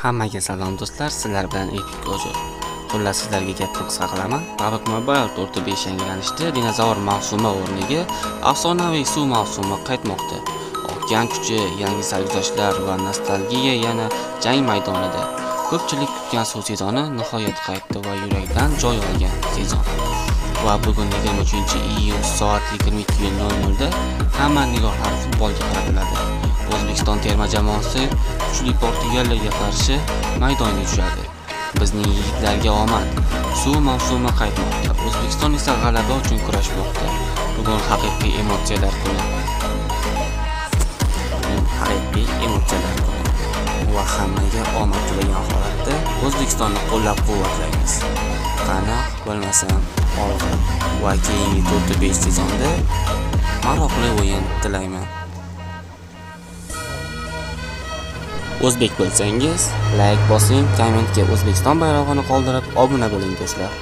Hammaga salom do'stlar, sizlar bilan Epik Ojo. Xullas sizlarga gapni qisqa qilaman. PUBG Mobile 4.5 yangilanishda dinozavr mavsumi o'rniga afsonaviy suv mavsumi qaytmoqda. Okean kuchi, yangi sarguzashtlar va nostalgiya yana jang maydonida. Ko'pchilik kutgan suv sezoni nihoyat qaytdi va yurakdan joy olgan sezon. Va bugun 23-iyun soat 22:00 da hamma nigohlar futbolga qaratiladi. O'zbekiston terma jamoasi kuchli Portugaliyaga qarshi maydonga tushadi. Bizning yigitlarga omad. Suv mavsumi qaytmoqda. O'zbekiston esa g'alaba uchun kurashmoqda. Bugun haqiqiy emotsiyalar kuni. Va hammaga omad tilagan holatda O'zbekistonni qo'llab-quvvatlaymiz. Qani bo'lmasam, olg'a va keyingi 4-5 sezonda maroqli o'yin tilayman. O'zbek bo'lsangiz, like bosing, kommentga O'zbekiston bayrog'ini qoldirib, obuna bo'ling do'stlar.